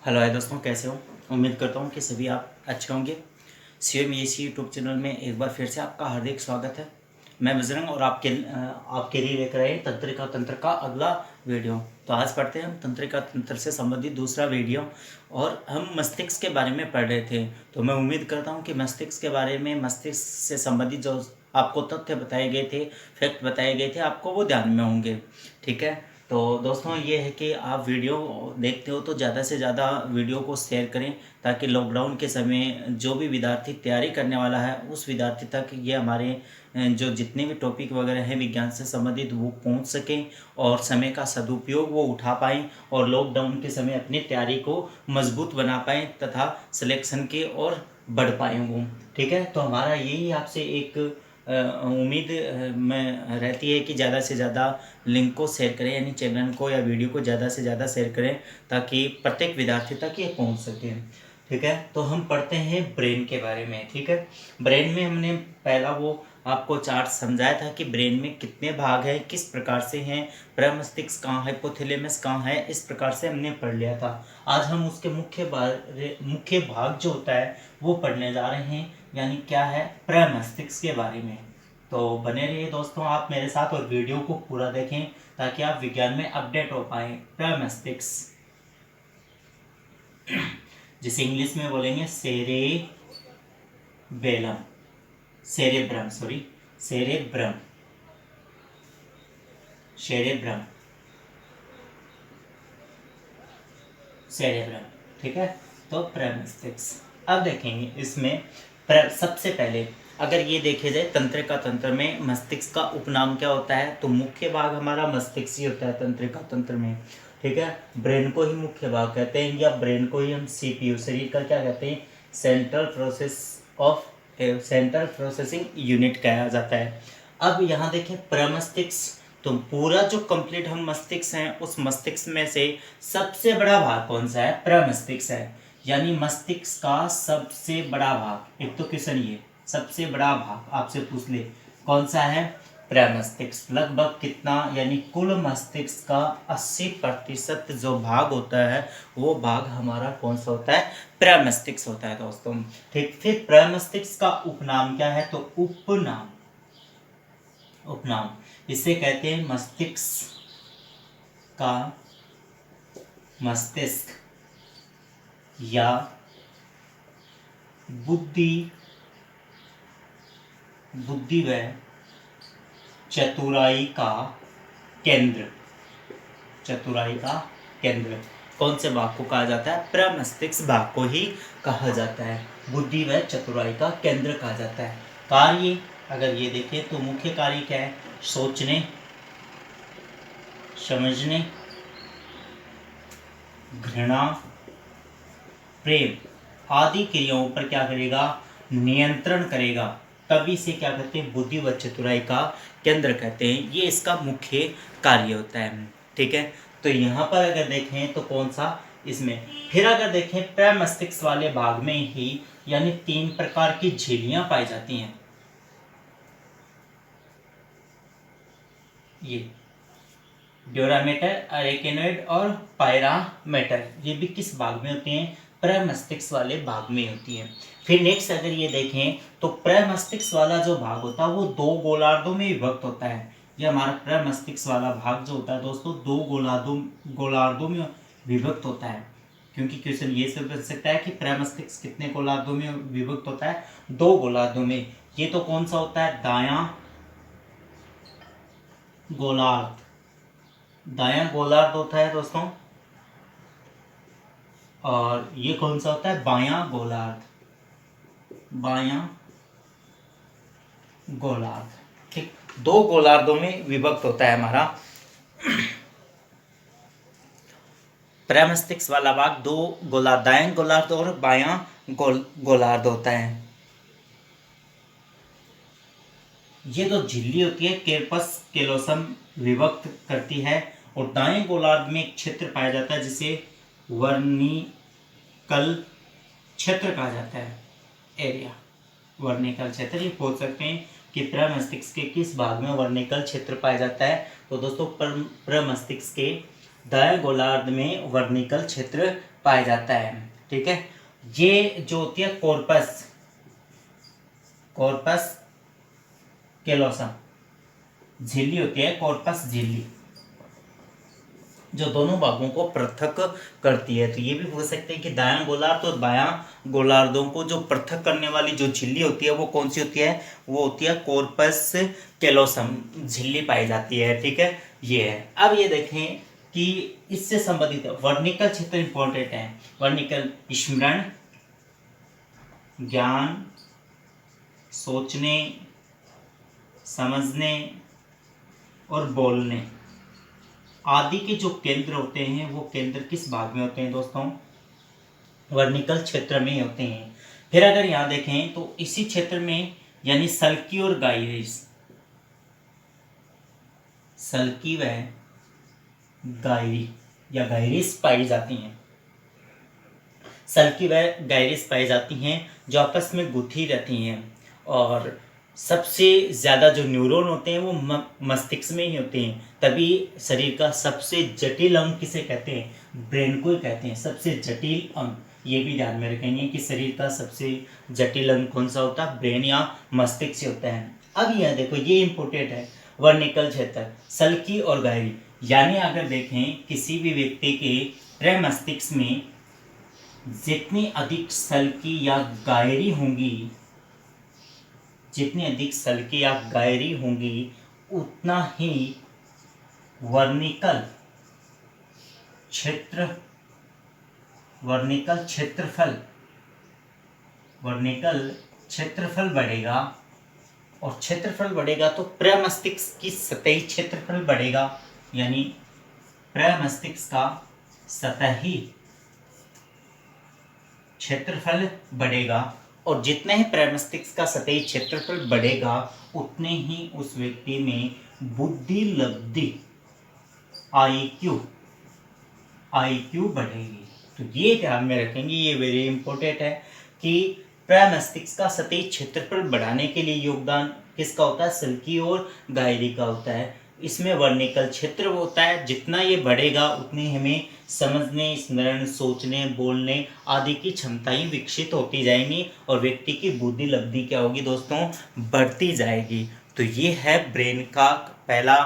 Hello hi दोस्तों, कैसे हो। उम्मीद करता हूँ कि सभी आप अच्छे होंगे। CMEC यूट्यूब चैनल में एक बार फिर से आपका हार्दिक स्वागत है। मैं बजरंग और आपके लिए लेकर आए तंत्रिका तंत्र का अगला वीडियो। तो आज पढ़ते हैं हम तंत्रिका तंत्र से संबंधित दूसरा वीडियो। और हम मस्तिष्क के बारे में पढ़ रहे थे। तो मैं उम्मीद करता हूँ कि मस्तिष्क के बारे में, मस्तिष्क से संबंधित जो आपको तथ्य बताए गए थे, फैक्ट बताए गए थे, आपको वो ध्यान में होंगे। ठीक है। तो दोस्तों ये है कि आप वीडियो देखते हो तो ज़्यादा से ज़्यादा वीडियो को शेयर करें, ताकि लॉकडाउन के समय जो भी विद्यार्थी तैयारी करने वाला है उस विद्यार्थी तक ये हमारे जो जितने भी टॉपिक वगैरह हैं विज्ञान से संबंधित वो पहुंच सकें और समय का सदुपयोग वो उठा पाएँ और लॉकडाउन के समय अपनी तैयारी को मजबूत बना पाएँ तथा सिलेक्शन की ओर बढ़ पाएँ वो। ठीक है। तो हमारा यही आपसे एक उम्मीद में रहती है कि ज़्यादा से ज़्यादा लिंक को शेयर करें, यानी चैनल को या वीडियो को ज़्यादा से ज़्यादा शेयर करें ताकि प्रत्येक विद्यार्थी तक ये पहुंच सके। ठीक है। तो हम पढ़ते हैं ब्रेन के बारे में। ठीक है। ब्रेन में हमने पहला वो आपको चार्ट समझाया था कि ब्रेन में कितने भाग हैं, किस प्रकार से हैं, प्रमस्तिष्क कहाँ है, हाइपोथैलेमस कहाँ है, इस प्रकार से हमने पढ़ लिया था। आज हम उसके मुख्य भाग जो होता है वो पढ़ने जा रहे हैं, यानी क्या है, प्रमस्तिष्क के बारे में। तो बने रहिए दोस्तों आप मेरे साथ और वीडियो को पूरा देखें ताकि आप विज्ञान में अपडेट हो पाए। प्रमस्तिष्क जिसे इंग्लिश में बोलेंगे सेरेब्रम, सेरेब्रम। ठीक है। तो प्रमस्तिष्क अब देखेंगे इसमें सबसे पहले अगर ये देखे जाए तंत्रिका तंत्र में मस्तिष्क का उपनाम क्या होता है, तो मुख्य भाग हमारा मस्तिष्क ही होता है तंत्रिका तंत्र में। ठीक है। ब्रेन को ही मुख्य भाग कहते हैं, या ब्रेन को ही हम CPU शरीर का क्या कहते हैं, सेंट्रल प्रोसेसिंग यूनिट कहा जाता है। अब यहाँ देखें प्रमस्तिष्क, तो पूरा जो कंप्लीट हम मस्तिष्क हैं उस मस्तिष्क में से सबसे बड़ा भाग कौन सा है, प्रमस्तिष्क है। यानी मस्तिष्क का सबसे बड़ा भाग, एक तो क्वेश्चन ये सबसे बड़ा भाग आपसे पूछ ले कौन सा है, प्रमस्तिष्क। लगभग कितना, यानी कुल मस्तिष्क का 80% जो भाग होता है वो भाग हमारा कौन सा होता है, प्रमस्तिष्क होता है दोस्तों। ठीक। फिर प्रमस्तिष्क का उपनाम क्या है, तो उपनाम इसे कहते हैं मस्तिष्क या बुद्धि व चतुराई का केंद्र। कौन से भाग को कहा जाता है, प्रमस्तिष्क भाग को ही कहा जाता है, बुद्धि व चतुराई का केंद्र कहा जाता है। कार्य अगर ये देखें तो मुख्य कार्य क्या है, सोचने, समझने, घृणा, प्रेम आदि क्रियाओं पर क्या करेगा, नियंत्रण करेगा। तभी से क्या कहते हैं, बुद्धि व चतुराई का केंद्र कहते हैं। ये इसका मुख्य कार्य होता है। ठीक है। तो यहाँ पर अगर देखें तो कौन सा इसमें, फिर अगर देखें प्रमस्तिष्क वाले भाग में ही यानी 3 प्रकार की झिल्लियां पाई जाती हैं। ये ड्यूरामेटर, अरेकेनोइड और पायरामेटर, ये भी किस भाग में होती हैं, प्रमस्तिष्क वाले भाग में होती हैं। फिर नेक्स्ट अगर ये देखें तो प्रमस्तिष्क वाला जो भाग होता है वो 2 गोलार्धों में विभक्त होता है। ये हमारा प्रमस्तिष्क वाला भाग जो होता है दोस्तों 2 गोलार्धों में विभक्त होता है। क्योंकि क्वेश्चन ये से बन सकता है कि प्रमस्तिष्क कितने गोलार्धों में विभक्त होता है, 2 गोलार्धों में। ये तो कौन सा होता है, दायां गोलार्ध होता है दोस्तों, और ये कौन सा होता है, बायां गोलार्ध। ठीक। 2 गोलार्धों में विभक्त होता है हमारा प्रमस्तिष्क वाला भाग, 2 गोलार्ध, दायां गोलार्ध और बायां गोलार्ध होता है। ये जो झिल्ली होती है केर्पस केलोसम विभक्त करती है, और दाएं गोलार्ध में एक क्षेत्र पाया जाता है जिसे वर्निकल क्षेत्र कहा जाता है, एरिया, वर्निकल क्षेत्र। ये पूछ सकते हैं कि प्रमस्तिष्क के किस भाग में वर्निकल क्षेत्र पाया जाता है, तो दोस्तों प्रमस्तिष्क के दाएं गोलार्ध में वर्निकल क्षेत्र पाया जाता है। ठीक है, ये जो होती है कॉर्पस कैलोसम झिल्ली होती है, कॉर्पस झिल्ली जो दोनों भागों को पृथक करती है। तो ये भी बोल सकते हैं कि दायां गोलार्ध और बायां गोलार्धों को जो पृथक करने वाली जो झिल्ली होती है वो कौन सी होती है, वो होती है कॉर्पस कैलोसम झिल्ली पाई जाती है। ठीक है, ये है। अब ये देखें कि इससे संबंधित वर्निकल क्षेत्र इंपॉर्टेंट है। वर्निकल स्मरण, ज्ञान, सोचने, समझने और बोलने आदि के जो केंद्र होते हैं वो केंद्र किस भाग में होते हैं दोस्तों, वर्निकल क्षेत्र में होते हैं। फिर अगर यहाँ देखें तो इसी क्षेत्र में यानी सल्की और गाइरिस, सल्की व गायरी या गायरिस पाई जाती हैं। सल्की व गायरिस पाई जाती हैं जो आपस में गुथी रहती हैं और सबसे ज़्यादा जो न्यूरॉन होते हैं वो मस्तिष्क में ही होते हैं। तभी शरीर का सबसे जटिल अंग किसे कहते हैं, ब्रेन को ही कहते हैं सबसे जटिल अंग। ये भी ध्यान में रखेंगे कि शरीर का सबसे जटिल अंग कौन सा होता है, ब्रेन या मस्तिष्क होता है। अब यह देखो, ये इंपॉर्टेंट है, वर्निकल क्षेत्र सल्की और गायरी। यानी अगर देखें किसी भी व्यक्ति के प्रमस्तिष्क में जितनी अधिक सल्की या गायरी होंगी, जितनी अधिक सल्की या गायरी होंगी उतना ही वर्निकल क्षेत्रफल बढ़ेगा। और क्षेत्रफल बढ़ेगा तो प्रमस्तिष्क की सतही क्षेत्रफल बढ़ेगा, यानी प्रमस्तिष्क का सतही क्षेत्रफल बढ़ेगा। और जितने ही प्रमस्तिष्क का सतही क्षेत्रफल बढ़ेगा उतने ही उस व्यक्ति में बुद्धि लब्धि IQ बढ़ेगी। तो ये ध्यान में रखेंगे, ये वेरी इंपॉर्टेंट है कि प्रमस्तिष्क का सतही क्षेत्रफल बढ़ाने के लिए योगदान किसका होता है, सल्की और गायरी का होता है। इसमें वर्निकल क्षेत्र होता है, जितना ये बढ़ेगा उतनी हमें समझने, स्मरण, सोचने, बोलने आदि की क्षमताएं विकसित होती जाएंगी और व्यक्ति की बुद्धि लब्धि क्या होगी दोस्तों, बढ़ती जाएगी। तो ये है ब्रेन का पहला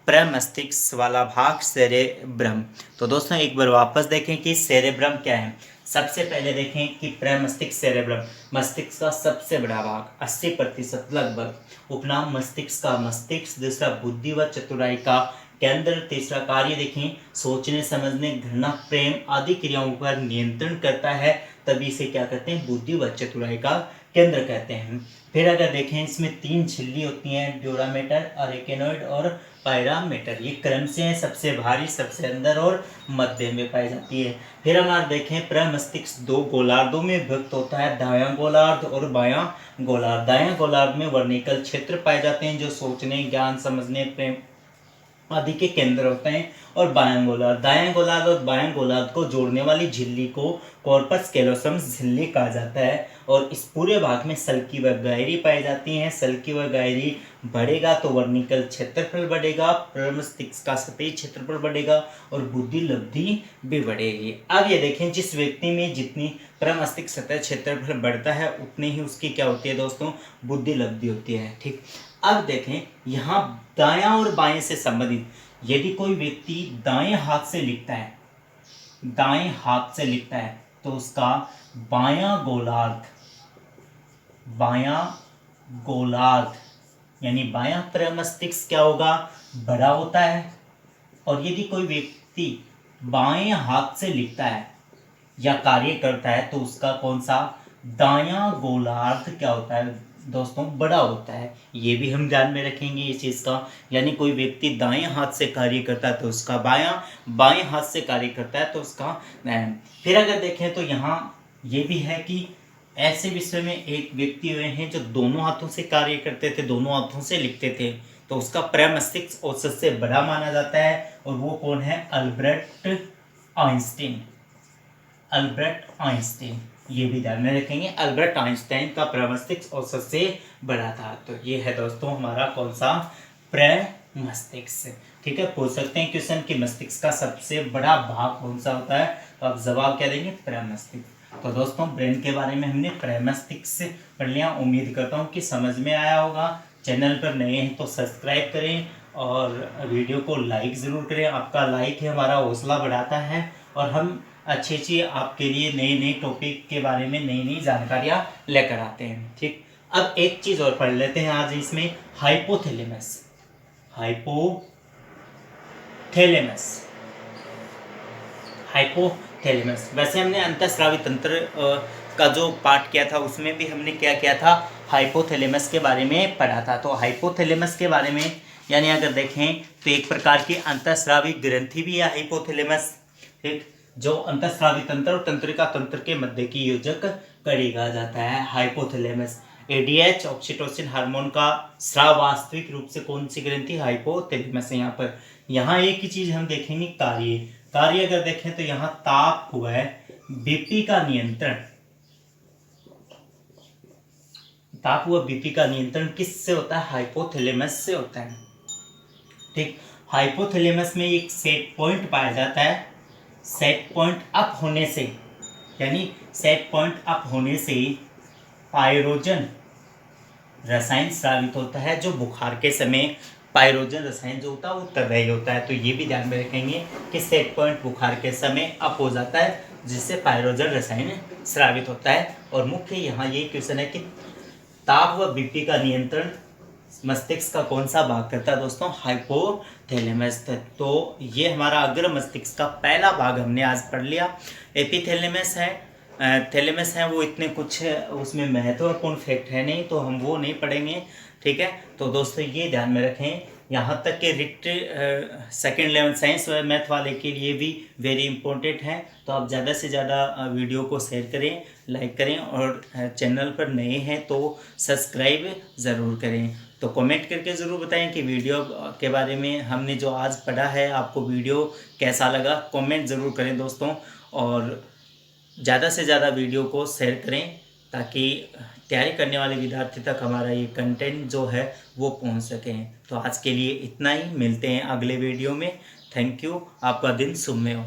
प्रमस्तिष्क वाला भाग, सेरेब्रम। तो दोस्तों एक बार वापस देखें कि सेरेब्रम क्या है। सबसे पहले देखें कि प्रमस्तिष्क सेरेब्रम मस्तिष्क का सबसे बड़ा भाग 80% लगभग। उपनाम मस्तिष्क का मस्तिष्क, दूसरा बुद्धि व चतुराई का केंद्र, तीसरा कार्य देखें सोचने, समझने, घृणा, प्रेम आदि क्रियाओं पर नियंत्रण करता है, तभी इसे क्या कहते हैं, बुद्धि व चतुराई का केंद्र कहते हैं। फिर अगर देखें इसमें 3 झिल्ली होती हैं, ड्यूरामेटर, अरेकेनोइड और पायरामीटर। ये क्रम से है, सबसे भारी, सबसे अंदर और मध्य में पाई जाती है। फिर हमारे देखें प्रमस्तिष्क 2 गोलार्धों में विभक्त होता है, दायां गोलार्ध और बायां गोलार्ध। दायां गोलार्ध में वर्निकल क्षेत्र पाए जाते हैं जो सोचने, ज्ञान, समझने, प्रेम आदि के केंद्र होते हैं। और दायां गोलार्ध और बायां गोलार्ध को जोड़ने वाली झिल्ली को कॉर्पस कैलोसम झिल्ली कहा जाता है। और इस पूरे भाग में सल्की व गायरी पाई जाती हैं। सल्की व गायरी बढ़ेगा तो वर्निकल क्षेत्रफल बढ़ेगा, प्रमस्तिष्क का सतही क्षेत्रफल बढ़ेगा और बुद्धि लब्धि भी बढ़ेगी। अब ये देखें, जिस व्यक्ति में जितनी प्रमस्तिष्क सतह क्षेत्रफल बढ़ता है उतनी ही उसकी क्या होती है दोस्तों, बुद्धि लब्धि होती है। ठीक, अब देखें यहाँ दायां और बाएं से संबंधित, यदि कोई व्यक्ति दाएं हाथ से लिखता है तो उसका बायां गोलार्ध यानी बायां प्रमस्तिष्क क्या होगा, बड़ा होता है। और यदि कोई व्यक्ति बाएं हाथ से लिखता है या कार्य करता है तो उसका कौन सा, दायां गोलार्ध क्या होता है दोस्तों, बड़ा होता है। ये भी हम ध्यान में रखेंगे इस चीज़ का। यानी कोई व्यक्ति दाएं हाथ से कार्य करता है तो उसका बाएं हाथ से कार्य करता है तो उसका। फिर अगर देखें तो यहाँ ये भी है कि ऐसे विषय में एक व्यक्ति हुए हैं जो दोनों हाथों से कार्य करते थे, दोनों हाथों से लिखते थे, तो उसका प्रमस्तिष्क औसत से बड़ा माना जाता है। और वो कौन है, अल्बर्ट आइंस्टीन। ये भी ध्यान में रखेंगे, अल्बर्ट आइंस्टाइन का प्रमस्तिष्क औसत से बड़ा था। तो ये है दोस्तों हमारा कौन सा, प्रमस्तिष्क। ठीक है, पूछ सकते हैं क्वेश्चन कि मस्तिष्क का सबसे बड़ा भाग कौन सा होता है, तो आप जवाब क्या देंगे? प्रमस्तिष्क। तो दोस्तों ब्रेन के बारे में हमने प्रमस्तिष्क पढ़ लिया। उम्मीद करता हूँ कि समझ में आया होगा। चैनल पर नए हैं तो सब्सक्राइब करें और वीडियो को लाइक ज़रूर करें। आपका लाइक है हमारा हौसला बढ़ाता है और हम अच्छी आपके लिए नए नए टॉपिक के बारे में नई नई जानकारियाँ लेकर आते हैं। ठीक, अब एक चीज़ और पढ़ लेते हैं आज इसमें, हाइपोथैलेमस। हाइपोथैलेमस वैसे हमने अंतःस्रावी तंत्र का जो पार्ट किया था उसमें भी हमने क्या किया था? हाइपोथैलेमस के बारे में पढ़ा था। तो हाइपोथैलेमस के बारे में यानी अगर देखें तो एक प्रकार की अंतःस्रावी ग्रंथि भी है हाइपोथैलेमस। ठीक, जो अंतःस्रावी तंत्र और तंत्रिका तंत्र के मध्य की योजक कड़ी कहा जाता है हाइपोथैलेमस। एडीएच ऑक्सीटोसिन हार्मोन का स्राव वास्तविक रूप से कौन सी ग्रंथि? हाइपोथैलेमस है। यहाँ एक ही चीज हम देखेंगे, कार्य अगर देखें तो यहाँ ताप हुआ है, बीपी का नियंत्रण, ताप हुआ बीपी का नियंत्रण किससे होता है? हाइपोथैलेमस से होता है। ठीक, हाइपोथैलेमस में एक सेट पॉइंट पाया जाता है। सेट पॉइंट अप होने से यानी सेट पॉइंट अप होने से पायरोजन रसायन स्रावित होता है। जो बुखार के समय पायरोजन रसायन जो होता है वो तभी होता है। तो ये भी ध्यान में रखेंगे कि सेट पॉइंट बुखार के समय अप हो जाता है जिससे पायरोजन रसायन स्रावित होता है। और मुख्य यहाँ ये क्वेश्चन है कि ताप व बीपी का नियंत्रण मस्तिष्क का कौन सा भाग करता है? दोस्तों हाइपोथैलेमस। तो ये हमारा अग्र मस्तिष्क का पहला भाग हमने आज पढ़ लिया। एपिथैलेमस है, थैलेमस है, वो इतने कुछ उसमें महत्वपूर्ण फैक्ट है नहीं तो हम वो नहीं पढ़ेंगे। ठीक है, तो दोस्तों ये ध्यान में रखें, यहाँ तक के रिक्त सेकेंड लेवल साइंस व मैथ वाले के लिए भी वेरी इंपॉर्टेंट है। तो आप ज़्यादा से ज़्यादा वीडियो को शेयर करें, लाइक करें और चैनल पर नए हैं तो सब्सक्राइब ज़रूर करें। तो कमेंट करके ज़रूर बताएं कि वीडियो के बारे में हमने जो आज पढ़ा है आपको वीडियो कैसा लगा, कमेंट ज़रूर करें दोस्तों। और ज़्यादा से ज़्यादा वीडियो को शेयर करें ताकि तैयारी करने वाले विद्यार्थी तक हमारा ये कंटेंट जो है वो पहुंच सके। तो आज के लिए इतना ही, मिलते हैं अगले वीडियो में। थैंक यू, आपका दिन शुभ में हो।